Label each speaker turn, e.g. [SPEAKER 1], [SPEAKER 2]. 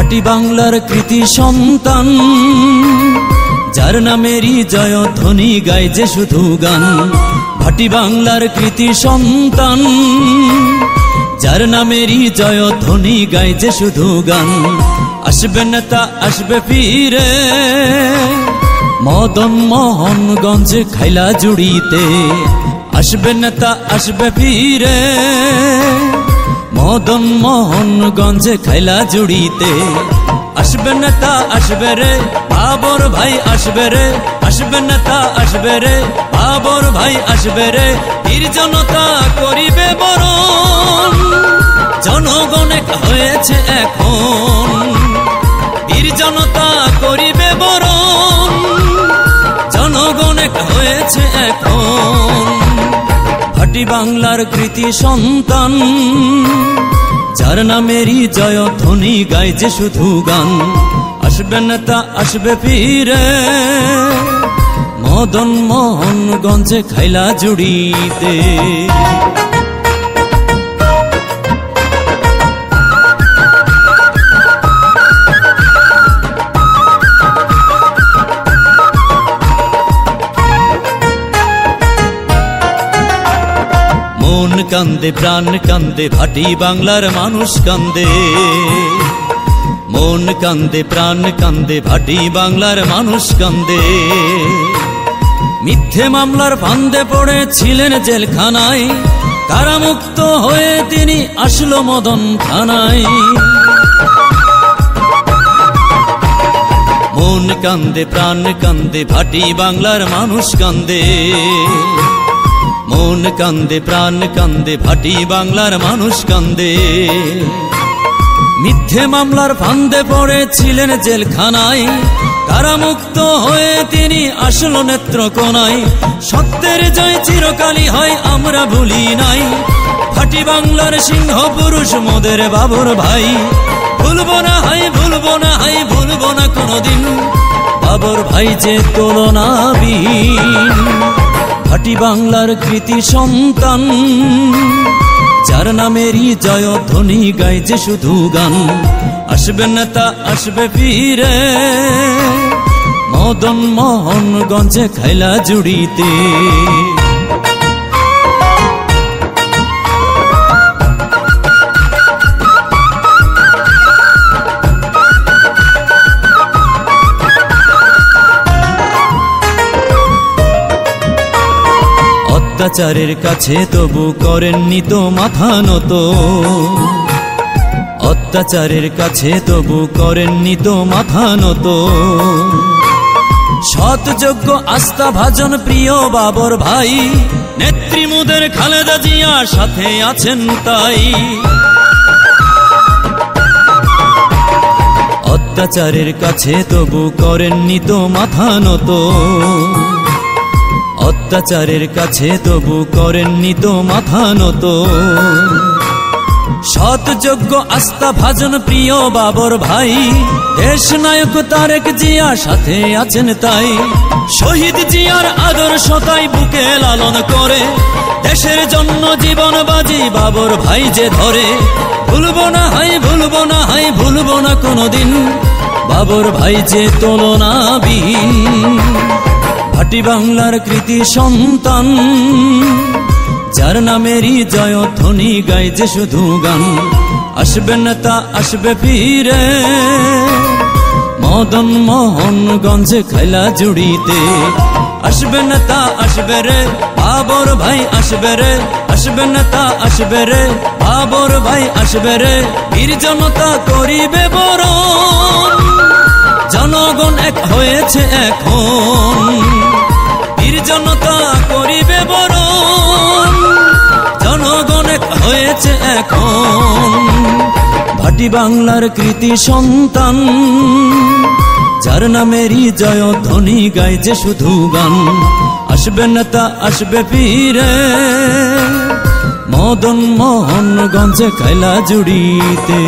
[SPEAKER 1] ভাটি বাংলার কৃতি সন্তান, যার নামেরই জয়ধ্বনি গায় যে শুধু গান। ভাটি বাংলার কৃতি সন্তান, যার নামেরই জয়ধ্বনি গায় যে শুধু গান। আসবে নেতা আসবে ফিরে মদন মোহনগঞ্জ খাইলা জুড়িতে। আসবে নেতা আসবে ফিরে মদন মোহনগঞ্জ খাইলা জুড়িতে। আসবে নেতা আসবে রে বাবর ভাই আসবে রে, আসবে নেতা আসবে রে বাবর ভাই আসবে রে। বীর জনতা করিবে বরণ, জনগণ এক হয়েছে এখন। বীর জনতা করিবে বরণ, জনগণ এক হয়েছে এখন। ভাটি বাংলার কৃতি সন্তান, যার নামেরই জয়ধ্বনি গায় যে শুধু গান। আসবে নেতা আসবে ফিরে মদন মোহনগঞ্জ খাইলা জুড়িতে। মন কান্দে প্রাণ কান্দে ভাটি বাংলার মানুষ কান্দে। মন কান্দে প্রাণ কান্দে ভাটি বাংলার মানুষ কান্দে। মিথ্যে মামলার ফান্দে পড়েছিলেন জেলখানায়, কারামুক্ত হয়ে তিনি আসলো মদন থানায়। মন কান্দে প্রাণ কান্দে ভাটি বাংলার মানুষ কান্দে। মন কান্দে প্রাণ কান্দে ভাটি বাংলার মানুষ কান্দে। মিথ্যে মামলার ফান্দে পড়েছিলেন জেলখানায়, কারামুক্ত হয়ে তিনি আসলো নেত্রকোনায়। সত্যের জয় চিরকালই হয় আমরা ভুলি নাই, ভাটি বাংলার সিংহ পুরুষ মোদের বাবর ভাই। ভুলবো না হাই ভুলবো না হাই ভুলবো না কোনোদিন, বাবর ভাই যে তুলনাবিহীন। ভাটি বাংলার কৃতি সন্তান, যার নামেরই জয়ধ্বনি গায় যে শুধু গান। আসবে নেতা আসবে ফিরে মদন মোহনগঞ্জ খাইলা জুড়িতে। অত্যাচারের কাছে তবু করেননি তো মাথা নত। অত্যাচারের কাছে তবু করেননি তো মাথা নত। সৎযোগ্য আস্থা ভাজন প্রিয় বাবর ভাই, নেত্রী মোদের খালেদা জিয়া সাথে আছেন তাই। অত্যাচারের কাছে তবু করেননি তো মাথা নত। অত্যাচারের কাছে তবু করেননি তো মাথা নত। সৎযোগ্য আস্থা ভাজন প্রিয় বাবর ভাই, দেশ নায়ক তারেক জিয়া সাথে আছেন তাই। শহীদ জিয়ার আদর্শ তাই বুকে লালন করে, দেশের জন্য জীবন বাজি বাবর ভাই যে ধরে। ভুলবো না হাই ভুলবো না হাই ভুলবো না কোনোদিন, বাবর ভাই যে তুলনাবিহীন। ভাটি বাংলার কৃতি সন্তান, যার নামেরই জয়ধ্বনি গায় যে শুধু গান। আসবে নেতা আসবে ফিরে মদন মোহনগঞ্জ খাইলা জুড়িতে। আসবে নেতা আসবে রে বাবর ভাই আসবে রে, আসবে নেতা আসবে রে বাবর ভাই আসবে রে। বীর জনতা করিবে বরণ, জনগণ এক হয়েছে এখন। বীর জনতা করিবে বরণ, জনগণ এক হয়েছে এখন। ভাটি বাংলার কৃতি সন্তান, যার নামেরই জয়ধ্বনি গায় যে শুধু গান। আসবে নেতা আসবে ফিরে মদন মোহনগঞ্জ খাইলা জুড়িতে।